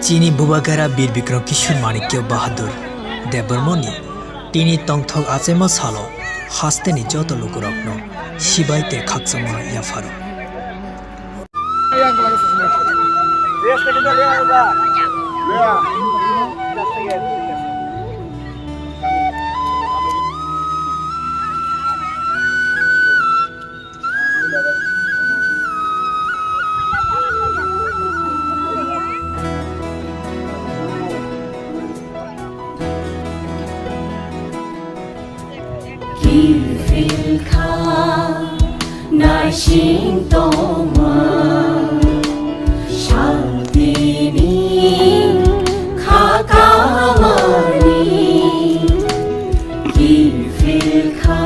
चीनी बुबागारा बीर विक्रम किशोर माणिक्य बाहादुर देवबर्मनी टीनी तंगथक आचेमा सालो हास्तेनि जत लोकरत्न शिबाइते खाकसामा याफारो Nai Xing Dong Shang Di Ni Ka Ka Ma Ni Ki Phil Ka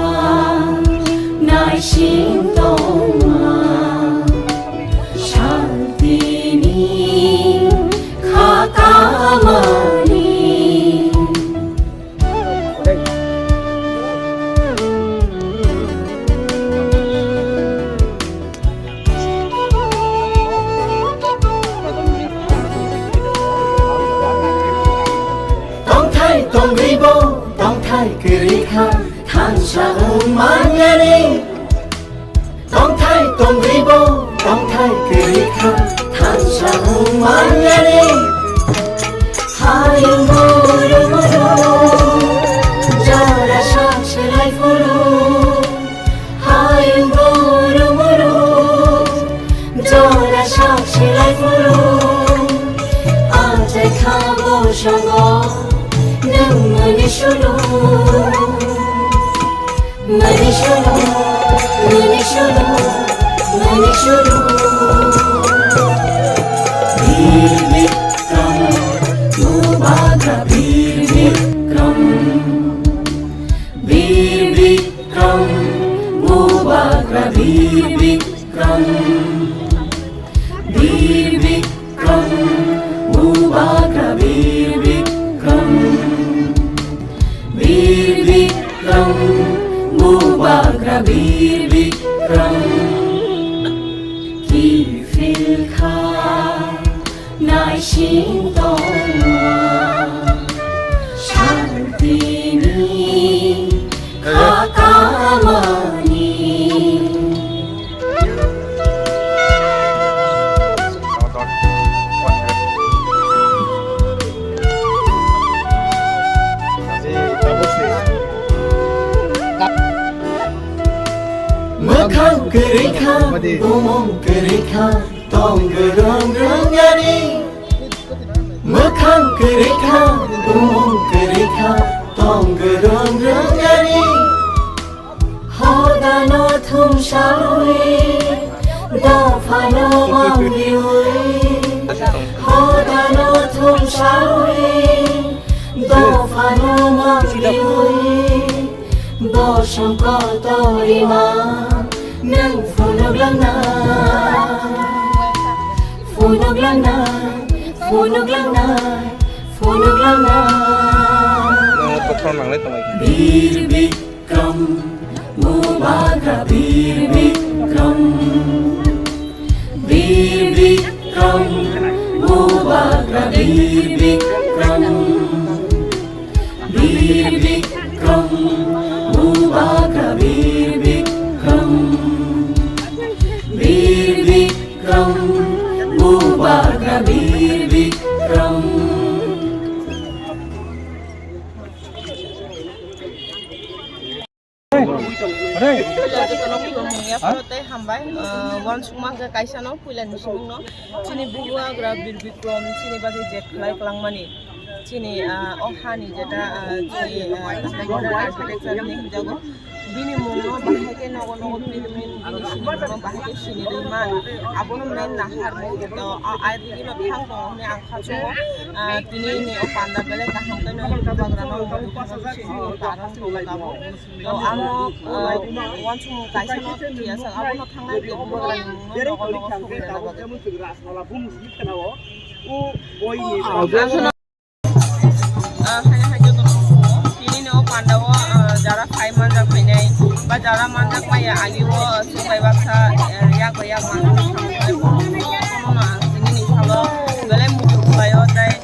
Nai Xing Dong Shang Di Ni Ka Ka Ma Ni Tông ri bô tông thái kiri kha than sang manyani tông ri bô tông thái kiri kha than sang manyani hayung muru muru jara shaksh lai furu hayung muru muru jara shaksh lai furu ajai khabo shango Mani shulu, mani shulu, mani shulu, mani shulu. Bir Vikram, Mubaga Bir Vikram, Bir Vikram, Mubaga Bir Vikram, Bir Vikram, Mubaga Bir Vikram. Bir Vikram, Mubaga Bir Vikram Ki Phil Kha Nai Xing Dong Shanti Ni Ka Ka Ma Ni Khang kiri khang, bumong kiri khang, tong gerong gerong yani. Khang kiri khang, bumong kiri khang, tong gerong gerong yani. Hoda no thum shalui, da phano mang liui. Hoda no thum shalui, da phano mang liui. Bo shong ko tori ma. Nang phunok lang na, phunok lang na, phunok lang na, phunok lang na. Bir Vikram, Mubaga Bir Vikram, Bir Vikram, Mubaga Bir Vikram, Bir Vikram, Mubaga Bir Vikram. Bir Vikram, Mubaga Bir Vikram. Wan sumang ke kaisano puilan sumang no cini bubaga Bir Vikram cini bagi jet kelai kelangmani cini ohani jeta cini architecture ni jago bini mono bahake nogo nogo bini sini mono bahake sini riman abono men nahar mo to ai digi no thang to ne angkha cho tini ni opanda bele kaham to no bubaga no sini taran to labo to amo wan sum kaisa no dia sang abono thang na bubaga no nogo nogo jara khai manjak pinai ba jara manjak maya aliwo subai baksa yak yak manjak sampai kono na sini ni khalo bele mutu bayo tai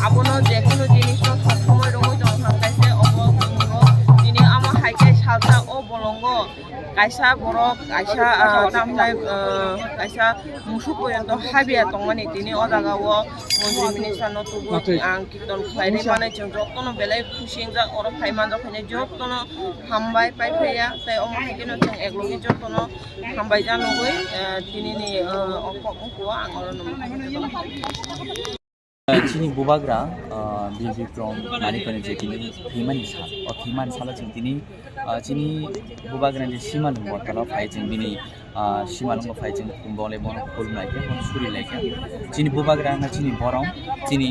abono je kono jinis no somoi rongoi jong thangkaise obo bungo dini amo haikai salta o bolongo kaisa borok kaisa tamlai kaisa musu poyonto habia tongmani dini o jagao মন্ত্রী minister no tubo ang kirton khlaini mane jong jottono belai khusingjak oro phaiman jokhane jottono hambai paiphaia tai omo haikeno jong eglogi jottono hambai janogoi dinini okwa ang oro no chini bubagra bibi from manikone je kini phiman sala jing tini chini bubagra ni siman bortalo phai jing bini siman mo phai jing kumbole mon khol nai ke mon suri lai ke chini bubagra na chini borong chini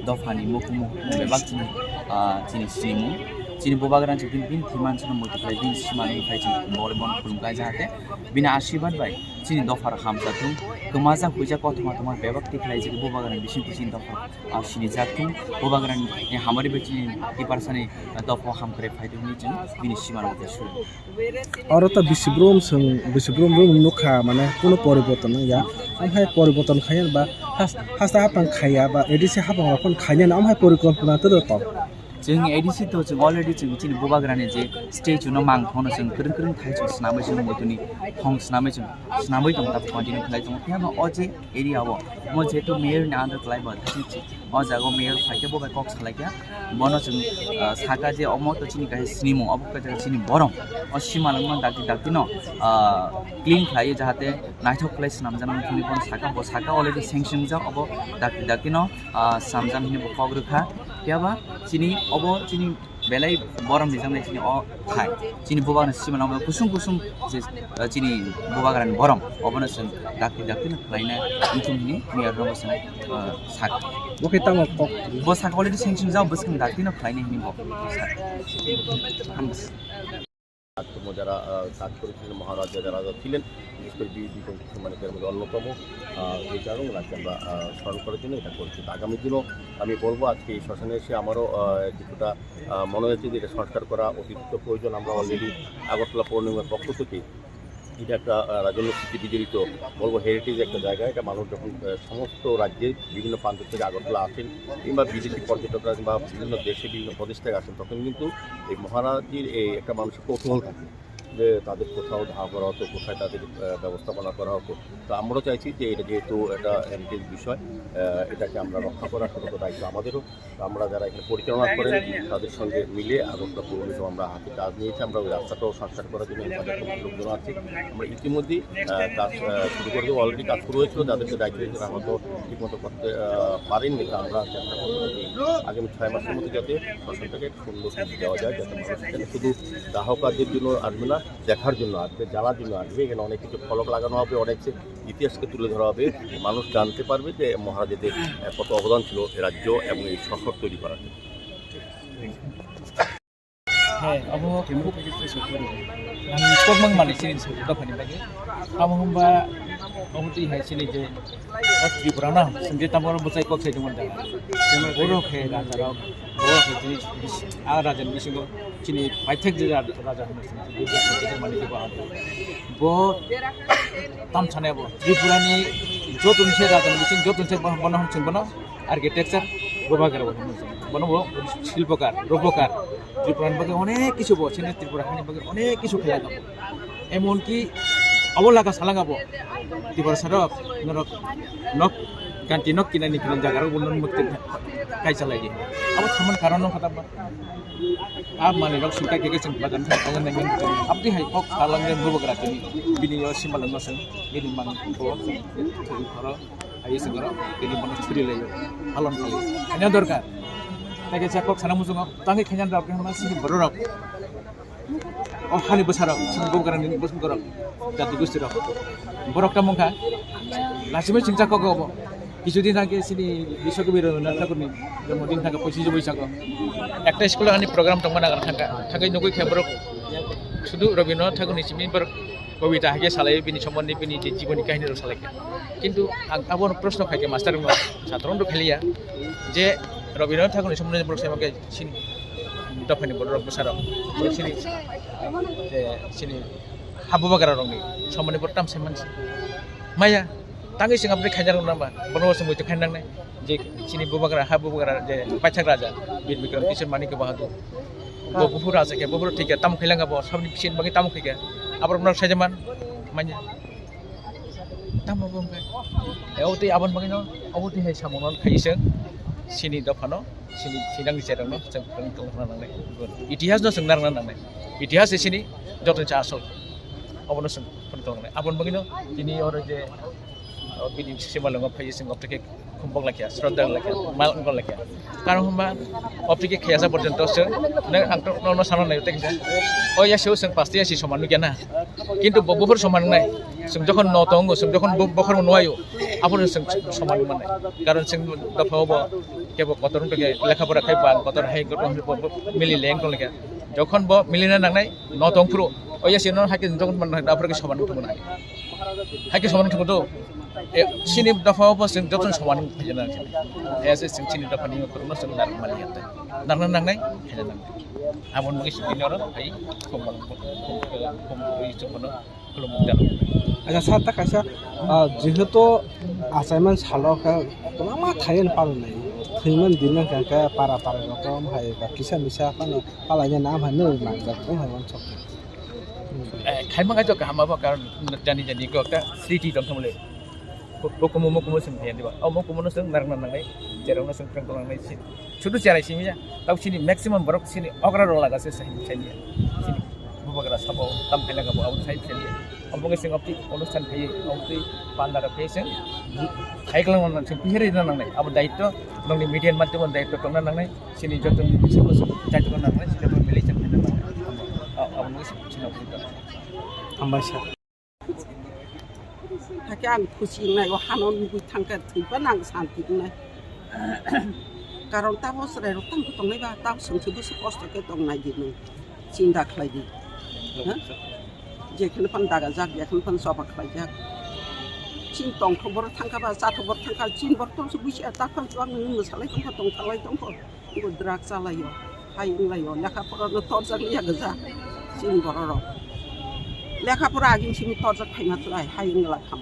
dofani mokumu bebak chini simu chini bubagra jing bin phiman chana multiply bin siman ni phai jing kumbole mon khol ngai jahate bina ashirwad bai chini dofar hamsatung kemaja puja kothoma tomar bebak tiklai jing bubagra ni bisin tisin dofar sini jatung bubagra ni hamari bechi ti parsani dofo ham kore phai dum ni jing bini siman mo desu और तो बिसिब्रम नुखा माने कोनो परिवर्तन या आमहाय परिवर्तन खाया बा हास्ता हापां खाया बा एडिसे हापां अपन खाया ना आमहाय परिकल्पना तो तो जों एडिसि तो जों अलरेडी जों चिनि बुबाग्रानि जे स्टेज न मांग थनो जों करन करन थाइ जों स्नामै जों मोदुनि फंग स्नामै जों स्नामै दं ता कन्टिन्यू खालाय जों त्यामा अजे एरिया वो म जेतु मेयर नि आन्डर क्लाइ बा थिछि अ जागो मेयर फाइके बबाय कक सालायका बन जों साका जे अमो तो चिनि गाय स्निमो अब का जे चिनि बरम असिमा लंगन दाक्ति न क्लीन खाय जाहाते नाइथक क्लाइ स्नाम जान थुनि बन साका अलरेडी सेंक्शन जा अब दाक्ति न सामजान हिनि बखग्रुखा याबा चिनि अब चिनि बेलाय बरम निजामनाय चिनि अ खाय चिनि बुबाग्रा सिमानाव कुसुम जे चिनि बुबाग्रानि बरम अबनो जों दाक्ति न लायना इथुमनि मेयर रमसन साक ओके तामा बो साक अलरेडी सेंक्शन जा बसकन दाक्ति न लायना हिनि बो যারা কাজ করেছিলেন মহারাজা যারা ছিলেন বিশেষ করে বিএনপি মানিকের মধ্যে অন্যতম এই কারণ ওনাকে আমরা স্মরণ করার জন্য এটা করছি আগামী দিনও আমি বলবো আজকে এই শ্মশানে এসে আমারও কিছুটা মনে হয়েছে যে এটা সংস্কার করা অতিরিক্ত প্রয়োজন আমরা অলরেডি আগরতলা পৌর নিগমের পক্ষ থেকে এটা একটা রাজন্য স্মৃতি বিজড়িত বলবো হেরিটেজ একটা জায়গা এটা মানুষ যখন সমস্ত রাজ্যের বিভিন্ন প্রান্ত থেকে আগরতলা আসেন কিংবা বিদেশি পর্যটকরা কিংবা বিভিন্ন দেশে বিভিন্ন প্রদেশ থেকে আসেন তখন কিন্তু এই মহারাজের এই একটা মানুষের কৌতূহল থাকে যে তাদের কোথাও ধাওয়া করা হতো কোথায় তাদের ব্যবস্থাপনা করা হতো তো আমরাও চাইছি যে এটা যেহেতু একটা হেরিটেজ বিষয় এটাকে আমরা রক্ষা করার সতর্ক দায়িত্ব আমাদেরও আমরা যারা এখানে পরিচালনা করেন তাদের সঙ্গে মিলে আগরতলা পৌর নিগম আমরা হাতে কাজ নিয়েছি আমরা ওই রাস্তাটাও সংস্কার করার জন্য তাদের লোকজন আছে আমরা ইতিমধ্যেই কাজ শুরু করে দেবো অলরেডি কাজ শুরু হয়েছিল যাদেরকে দায়িত্ব দিয়েছিল আমরা তো ঠিকমতো করতে পারেননি তা আমরা চেষ্টা করবো আগামী 6 মাসের মধ্যে যাতে শ্মশানটাকে সুন্দর দেওয়া যায় যাতে মানুষ এখানে শুধু দাহ কাজের জন্য আসবে না দেখার জন্য আসবে জানার জন্য আসবে এখানে অনেক কিছু ফলক লাগানো হবে অনেক ইতিহাসকে তুলে ধরা হবে মানুষ জানতে পারবে যে মহারাজাদের কত অবদান ছিল রাজ্য এবং এই শহর তৈরি করার জন্য হ্যাঁ আবহাওয়া খুব আমি কমং মানে চিনি দোকানি বাকি আমহমবা অমতি হাই চিনি যে ত্রিপুরা না সঙ্গে তামর বসাই কক সাইড মন দাও বড় খে রাজা বড় খে চিনি আর রাজা বিসিং চিনি পাইথেক যে রাজা মানে কি বাদ ব তাম ছানে ব ত্রিপুরানি যতনসে রাজা বিসিং যতনসে বনহম চিনবনা আর্কিটেকচার প্রভাকার বনব শিল্পকার রূপকার ত্রিপুরার বাকি অনেক কিছু বলছেন ত্রিপুরাখানি বাকি অনেক কিছু খেলা যাব এমনকি অবলাকা সালাঙ্গাবো ত্রিপুরা সারক নরক নক গান্তি নক কিনানি কিনা জায়গার বন্ধন মুক্তি কাই চালাই দিয়ে আবার থামান কারণ কথা আপ মানে রক সুলকা কে গেছেন বাগান থাকালেন নাইবেন আপনি হাই কক সালাঙ্গেন বুবগরা তিনি বিনিয় সিমাল নসেন বিনি মান কো থুরি খরা আই সগর বিনি মন ছুরি লাইও পালন খালি এনে দরকার তাকে চাকক সানা মুজুং তাকে খেজান রাখ হামা সিনি বড়রক ও খালি বসারক সিনি বুবগরা নি বসুন করক জাতি গোষ্ঠী রক বড়কটা মঙ্কা লাসিমে চিংচা কক হবো কিছুদিন আগে সিনি বিশ্বকবি রবীন্দ্রনাথ ঠাকুরনি জন্মদিন থাকা 25 বৈশাখ একটা স্কুলে আনি প্রোগ্রাম টংমা নাগার থাকাই নগৈ খেবরক শুধু রবীন্দ্রনাথ ঠাকুরনি সিমিনবার কবিতা হাগে সালাই বিনি সম্বন্ধে বিনি যে জীবনী কাহিনী সালাইকে কিন্তু আবার প্রশ্ন খাইকে মাস্টার ছাত্রন্ড খেলিয়া যে রবীন্দ্রনাথ ঠাকুরনি সম্বন্ধে বড় সেমাকে সিনি দফানি বড় বসারক সিনি যে সিনি হাবুবাগার রংনি সম্বন্ধে বড় টাম সেমান মায়া tangi sing apri khajar namba bono sing mutu khandang nai je chini bubagra ha bubagra je pachak raja bir bikram kishore manik bahadur bo bufur raja ke bufur thik tam khailanga bo sabni pisin bagi tam khike abar mnak sajaman manya tam bom ke euti abon bagi no abuti hai samonon khaiseng sini dofano sini sidang dicerang no jeng tong nang nai itihas no sing nang nai itihas sini joton cha asol abono sing tong nai abon bagi no ini ore je bini simalong phai sing optike kumbang lakia srodang lakia mal ngol lakia karon hamba optike khayasa porjonto sing nang angto no sanon nai tek oh ya sing pasti si soman giana কিন্তু ববুর সমান নাই sing যখন নতঙ্গ sing যখন বখর নয়ায়ো আপন sing সমান মানে কারণ sing দফাবো কেবো কতরন কে লেখাপড়া খাইবা কতর হাই মিলি লেং তো লেখা যখন ব মিলিনা নাংনাই নতং পুরো ওই সিন হাইকে যখন মানে দাফরকে সমান উঠবো না হাইকে সমান উঠবো তো sini dafao sing joton swan hajana as sing sini dafani korno sing nar maliyata narna nangnai hajana abon bagi sini ora ai kombang isokono kulum dan আচ্ছা স্যার তা কাছে যেহেতু আসাইনমেন্ট সালকা তোমা থাইন পারো নাই থৈমান দিন কাকা পারা পারা রকম হাই বা কিসা মিসা পানো পালাইনা নাম হানো নাগা তো হাইমান সব খাইমা গাজো কাহামা কারণ জানি জানি ko ka city dong thamle mokumo sing hen diba au mokumo sing narna nangai jerong sing prang tong nai chudu charai simi ya tau sini maximum borok sini ogra ro laga se sahi chali sini bubagra sabo tam phela ga au sai chali among sing opti অনুষ্ঠান phei auti pandara phei sing haiklang nan sing piheri nan nangai abo daitto nongni median matyam daitto tong nan nangai sini jotong sing jai tong nan nangai sini mili chan phela abo sini opti Ambassa 하게 안 고치나요 한원 구탕가 들반랑 산티네 가론 따보스레로 땅고 동네가 따 성치부스 코스트게 동나지는 진다 클라이디 je kan pan daga jak ya kan pan soba khaja chin tong khobor thangka ba sa khobor thangka chin bor to su busi ta kan chuang ngi musalai tong ka tong thalai tong ko ko drak salayo hayung layo lekha pora no tor jak ya gaza chin bororo lekha pora agin sini tor jak phaima trai hayung la kham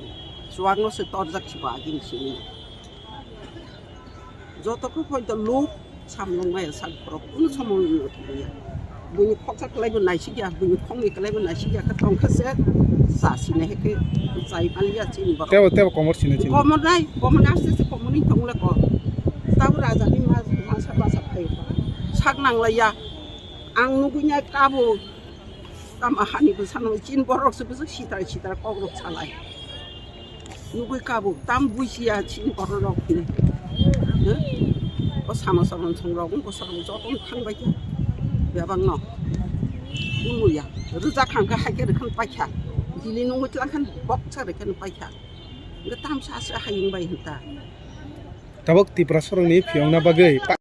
chuang no se tor jak chiba agin sini joto ko point loop samlong mai sak pro un somong no ya bunyi koksak lagi nasi dia bunyi kongi lagi nasi dia ketong keset sasi nih ke sai palia cini baru তেও কমর চিনে চিনে komor nasi se komor ini tong leko tahu raja ni masa masa kayu sak nang laya ang nugunya kabu tam ahani bersama cin borok sebesar sitar kokrok salai nugui kabu tam buisia cin borok ini sama-sama songrong ko sarung jotong thang baca bang no unu ya ruza kan ka ha ke kan pa kha dili no ngut lan kan bok cha re kan pa kha ga tam sa sa ha yin bai hita tabok ti prasarang ni phiong na bagai